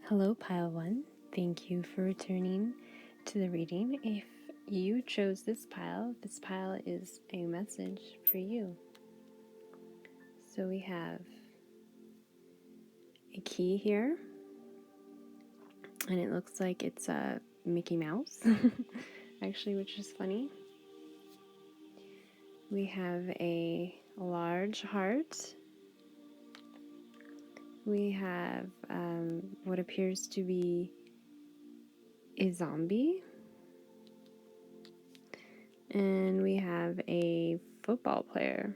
Hello, Pile 1. Thank you for returning to the reading. If you chose this pile is a message for you. So we have a key here, and it looks like it's a Mickey Mouse, actually, which is funny. We have a large heart. We have what appears to be a zombie. And we have a football player.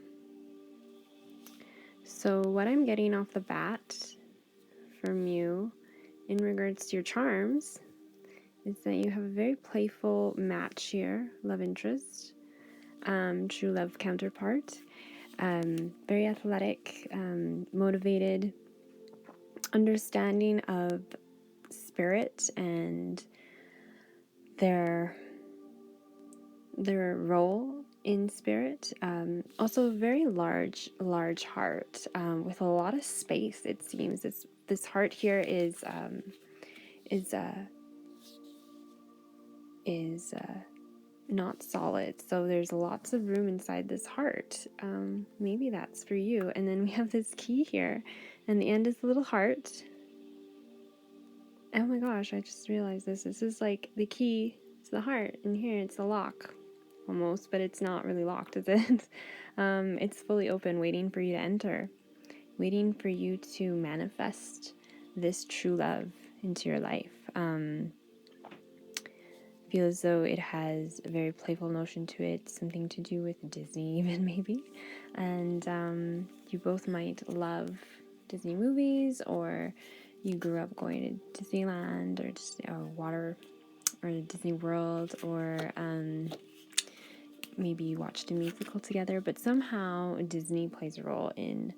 So what I'm getting off the bat from you in regards to your charms is that you have a very playful match here, love interest, true love counterpart, very athletic, motivated, understanding of spirit and their role in spirit. Also very large heart, with a lot of space. It seems this heart here is not solid, so there's lots of room inside this heart. Maybe that's for you. And then we have this key here, and the end is a little heart. Oh my gosh, I just realized this is like the key to the heart, and here it's the lock almost, but it's not really locked, is it? It's fully open, waiting for you to enter, waiting for you to manifest this true love into your life. Feel as though it has a very playful notion to it, something to do with Disney even, maybe. And you both might love Disney movies, or you grew up going to Disneyland or Disney World, or maybe you watched a musical together, but somehow Disney plays a role in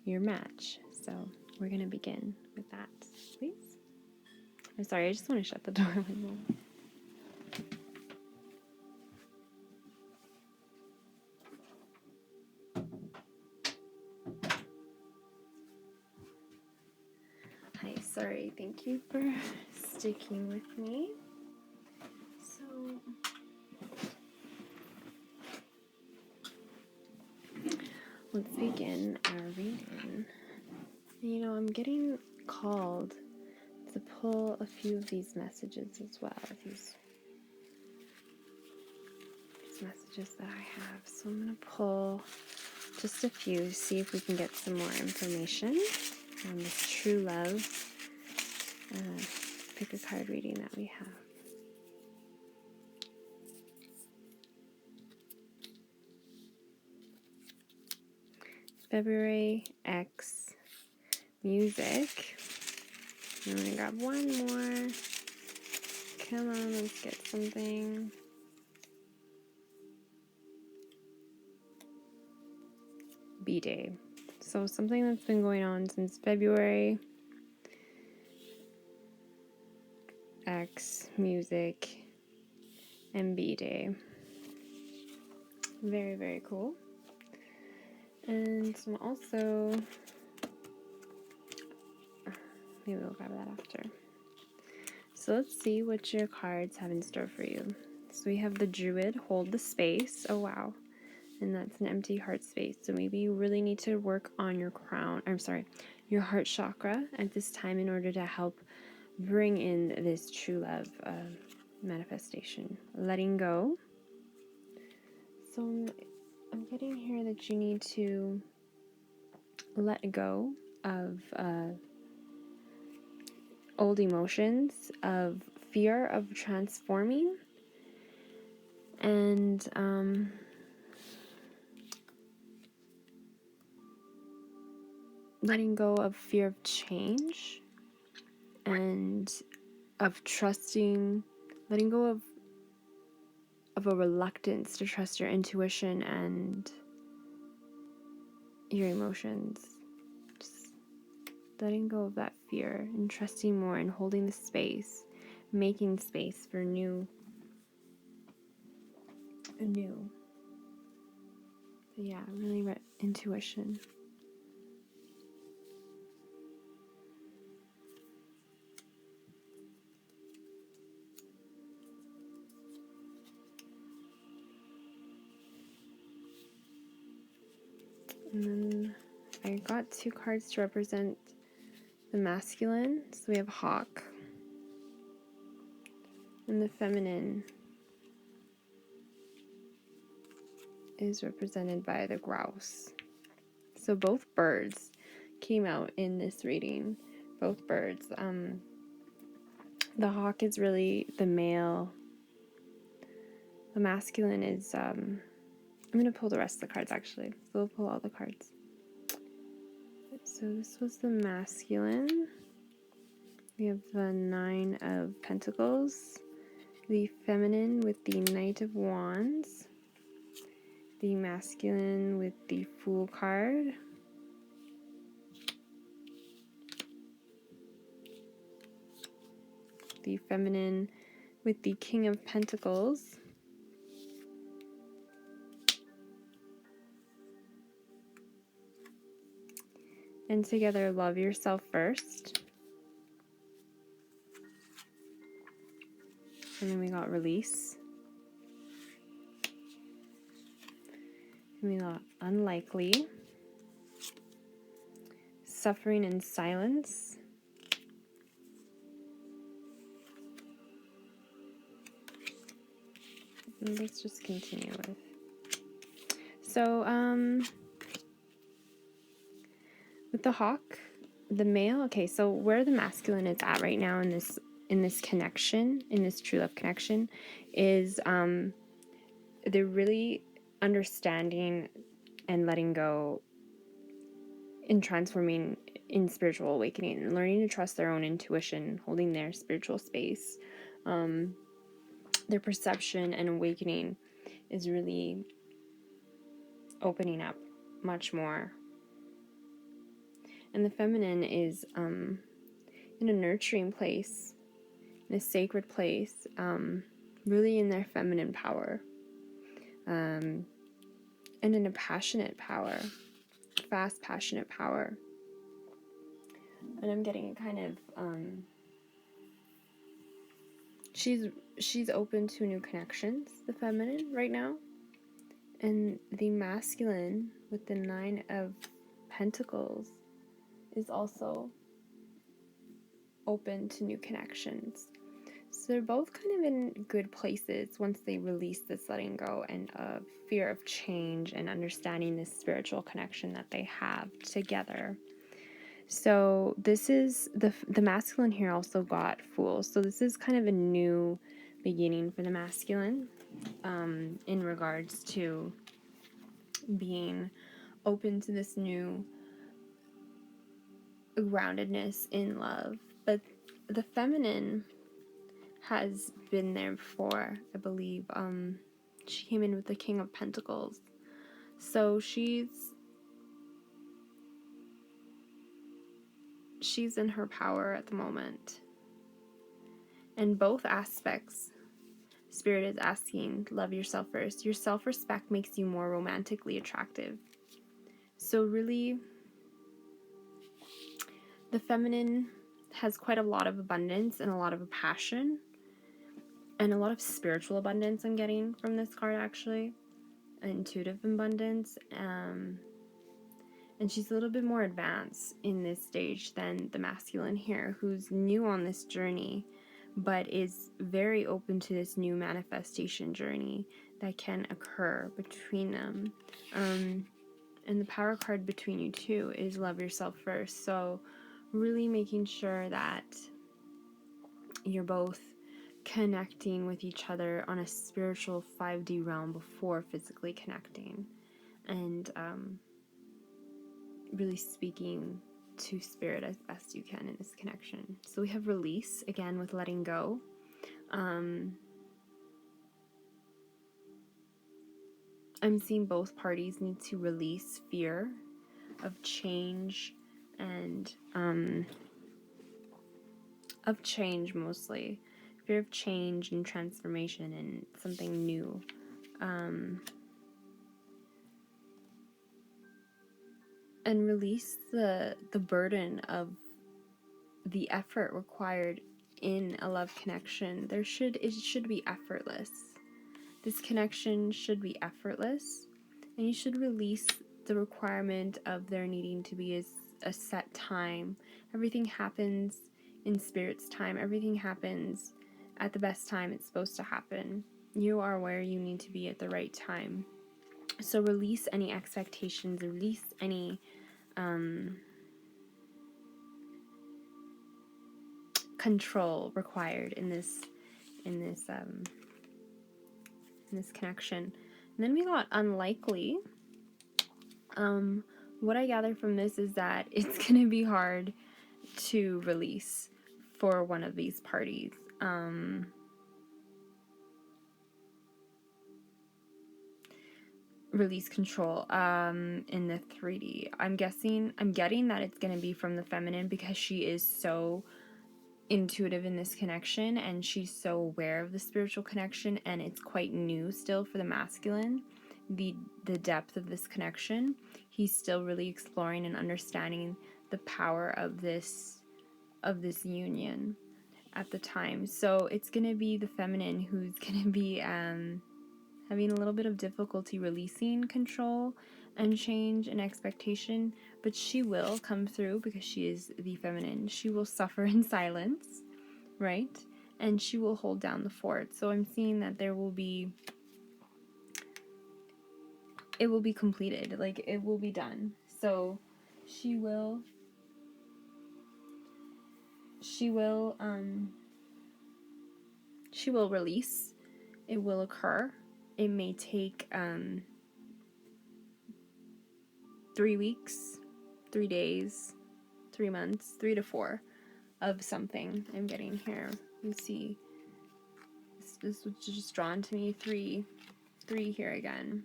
your match. So we're going to begin with that, please. I'm sorry, I just want to shut the door window. Hi, sorry, thank you for sticking with me. So, let's begin our reading. I'm getting called to pull a few of these messages as well, these messages that I have. So I'm going to pull just a few, see if we can get some more information on this true love. Pick a card reading that we have. February X music. I'm going to grab one more. Come on, let's get something. B-Day. So something that's been going on since February. X music and B-Day. Very, very cool. And also, maybe we'll grab that after. So let's see what your cards have in store for you. So we have the Druid, hold the space. Oh wow. And that's an empty heart space. So maybe you really need to work on your your heart chakra at this time in order to help bring in this true love manifestation. Letting go. So I'm getting here that you need to let go of old emotions, of fear of transforming, and letting go of fear of change, and of trusting, letting go of a reluctance to trust your intuition and your emotions. Just letting go of that fear and trusting more and holding the space, making space for new. So yeah, really intuition. I got 2 cards to represent the masculine. So we have hawk. And the feminine is represented by the grouse. So both birds came out in this reading. Both birds. The hawk is really the male. The masculine is, I'm going to pull the rest of the cards actually. So we'll pull all the cards. So this was the masculine. We have the 9 of Pentacles. The feminine with the Knight of Wands. The masculine with the Fool card. The feminine with the King of Pentacles. And together, love yourself first. And then we got release. And we got unlikely. Suffering in silence. And let's just continue with. So, with the hawk, the male, okay, so where the masculine is at right now in this connection, in this true love connection, is they're really understanding and letting go in transforming in spiritual awakening and learning to trust their own intuition, holding their spiritual space. Their perception and awakening is really opening up much more. And the feminine is in a nurturing place, in a sacred place, really in their feminine power, and in a passionate power, fast, passionate power. And I'm getting a kind of, she's open to new connections, the feminine, right now. And the masculine, with the 9 of Pentacles, is also open to new connections. So they're both kind of in good places once they release this letting go and fear of change and understanding this spiritual connection that they have together. So this is the masculine here also got Fool. So this is kind of a new beginning for the masculine in regards to being open to this new groundedness in love. But the feminine has been there before, I believe. She came in with the King of Pentacles. So she's in her power at the moment. And both aspects, Spirit is asking, love yourself first. Your self-respect makes you more romantically attractive. So really, the feminine has quite a lot of abundance and a lot of passion and a lot of spiritual abundance I'm getting from this card, actually. Intuitive abundance. And she's a little bit more advanced in this stage than the masculine here, who's new on this journey, but is very open to this new manifestation journey that can occur between them. And the power card between you two is love yourself first. So really making sure that you're both connecting with each other on a spiritual 5D realm before physically connecting. And really speaking to Spirit as best you can in this connection. So we have release, again, with letting go. I'm seeing both parties need to release fear of change and of change, mostly. Fear of change and transformation and something new. And release the burden of the effort required in a love connection. It should be effortless. This connection should be effortless, and you should release the requirement of there needing to be a set time. Everything happens in Spirit's time. Everything happens at the best time it's supposed to happen. You are where you need to be at the right time. So release any expectations, release any control required in this connection. And then we got unlikely. What I gather from this is that it's going to be hard to release for one of these parties. Release control in the 3D. I'm getting that it's going to be from the feminine, because she is so intuitive in this connection and she's so aware of the spiritual connection, and it's quite new still for the masculine. The depth of this connection, he's still really exploring and understanding the power of this union at the time. So it's going to be the feminine who's going to be having a little bit of difficulty releasing control and change and expectation, but she will come through because she is the feminine. She will suffer in silence, right? And she will hold down the fort. So I'm seeing that it will be completed, like it will be done. So she will release. It will occur. It may take 3 weeks, 3 days, 3 months, 3 to 4 of something I'm getting here. You see, this was just drawn to me, 3 here again,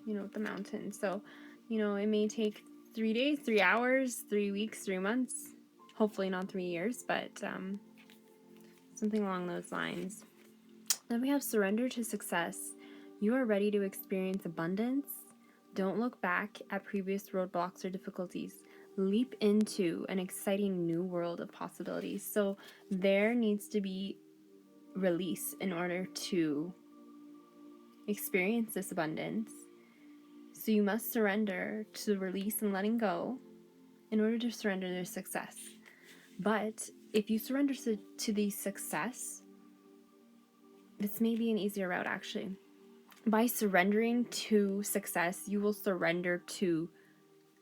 with the mountain. So, it may take 3 days, 3 hours, 3 weeks, 3 months, hopefully not 3 years, but something along those lines. Then we have surrender to success. You are ready to experience abundance. Don't look back at previous roadblocks or difficulties. Leap into an exciting new world of possibilities. So there needs to be release in order to experience this abundance. So you must surrender to the release and letting go in order to surrender their success. But if you surrender to the success, this may be an easier route actually. By surrendering to success, you will surrender to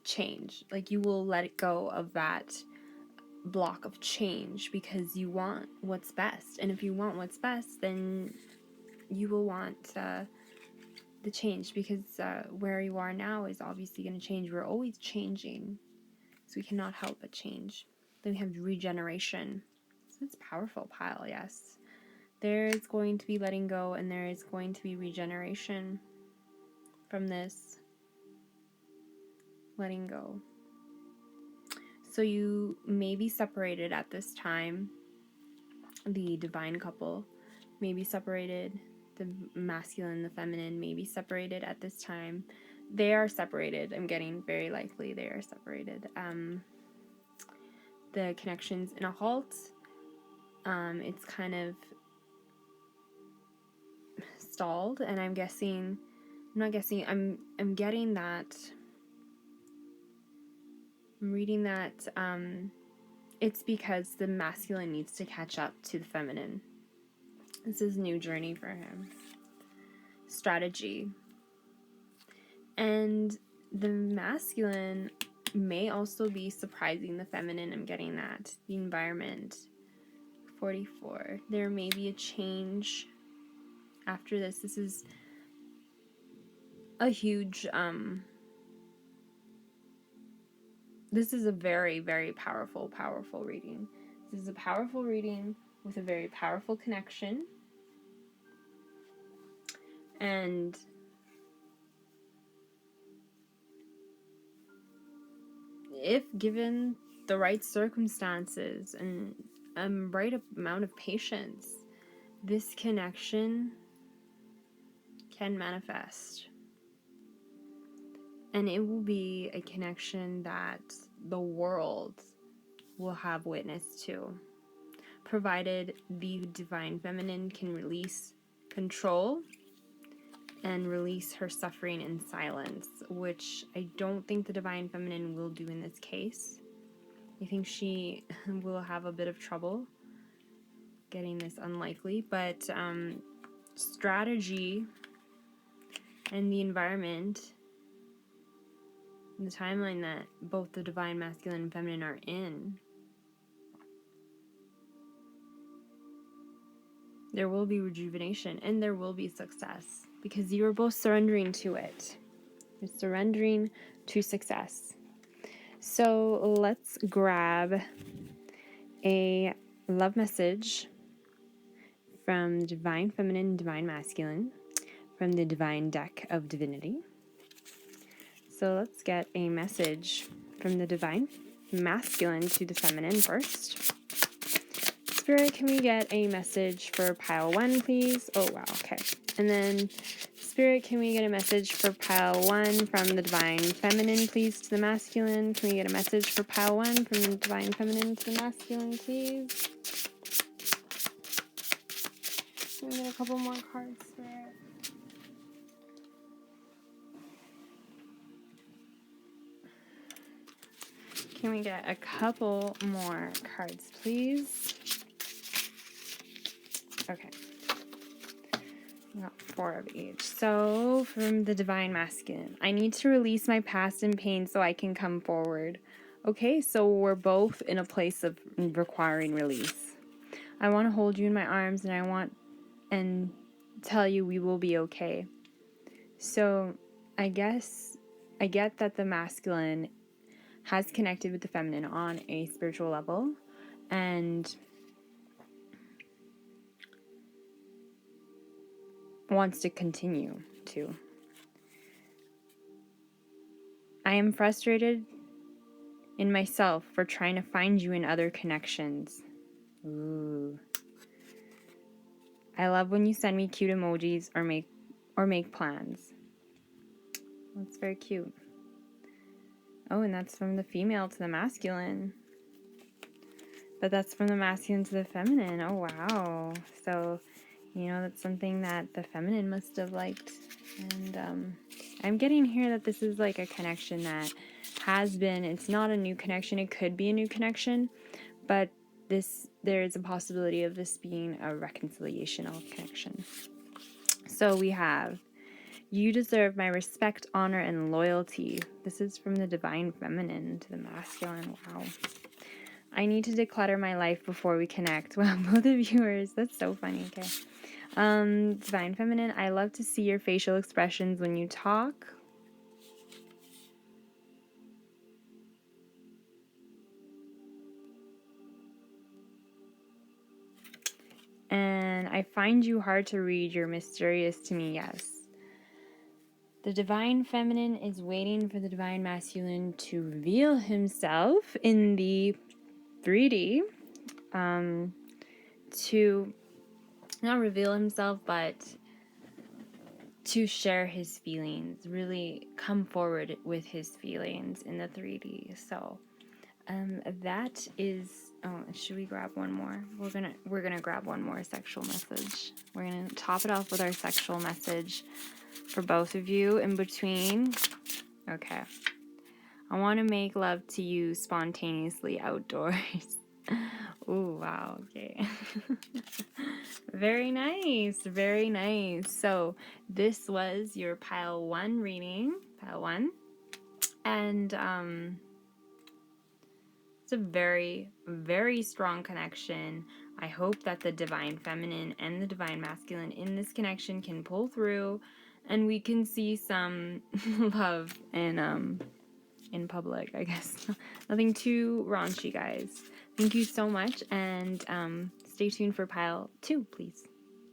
change. Like, you will let it go of that block of change because you want what's best. And if you want what's best, then you will want the change, because where you are now is obviously going to change. We're always changing, so we cannot help but change. Then we have regeneration. So it's powerful, pile, yes. There is going to be letting go, and there is going to be regeneration from this letting go. So you may be separated at this time. The divine couple may be separated. The masculine, the feminine may be separated at this time. They are separated. I'm getting very likely they are separated. The connection's in a halt. It's kind of stalled, and I'm getting that. I'm reading that it's because the masculine needs to catch up to the feminine. This is a new journey for him. Strategy. And the masculine may also be surprising the feminine. I'm getting that. The environment. 44. There may be a change after this. This is a huge this is a very, very powerful reading. This is a powerful reading with a very powerful connection. And if given the right circumstances and right amount of patience, this connection can manifest. And it will be a connection that the world will have witness to, provided the divine feminine can release control and release her suffering in silence, which I don't think the Divine Feminine will do in this case. I think she will have a bit of trouble getting this unlikely, but strategy and the environment, the timeline that both the Divine Masculine and Feminine are in, there will be rejuvenation and there will be success because you are both surrendering to it. You're surrendering to success. So let's grab a love message from Divine Feminine, Divine Masculine, from the Divine Deck of Divinity. So let's get a message from the Divine Masculine to the Feminine first. Spirit, can we get a message for pile 1, please? Oh, wow, okay. And then, Spirit, can we get a message for pile 1 from the Divine Feminine, please, to the Masculine? Can we get a message for pile 1 from the Divine Feminine to the Masculine, please? Can we get a couple more cards, Spirit? Can we get a couple more cards, please? Okay. We got 4 of each. So, from the Divine Masculine, I need to release my past and pain so I can come forward. Okay, so we're both in a place of requiring release. I want to hold you in my arms and tell you we will be okay. So, I get that the masculine has connected with the feminine on a spiritual level, and wants to continue to. I am frustrated in myself for trying to find you in other connections. Ooh. I love when you send me cute emojis or make plans. That's very cute. Oh, and that's from the female to the masculine. But that's from the masculine to the feminine. Oh, wow. So, that's something that the feminine must have liked. And I'm getting here that this is like a connection that has been, it's not a new connection. It could be a new connection, but there is a possibility of this being a reconciliational connection. So we have, you deserve my respect, honor, and loyalty. This is from the Divine Feminine to the Masculine. Wow. I need to declutter my life before we connect. Wow, both of yours. That's so funny. Okay. Divine Feminine, I love to see your facial expressions when you talk. And I find you hard to read. You're mysterious to me, yes. The Divine Feminine is waiting for the Divine Masculine to reveal himself in the 3D, to not reveal himself, but to share his feelings, really come forward with his feelings in the 3D. So that is, should we grab one more? We're gonna grab one more sexual message. We're gonna top it off with our sexual message for both of you in between. Okay. I want to make love to you spontaneously outdoors. Oh, wow. Okay. Very nice. Very nice. So this was your pile 1 reading. Pile 1. And it's a very, very strong connection. I hope that the Divine Feminine and the Divine Masculine in this connection can pull through and we can see some love in public, I guess. Nothing too raunchy, guys. Thank you so much, and stay tuned for pile 2, please.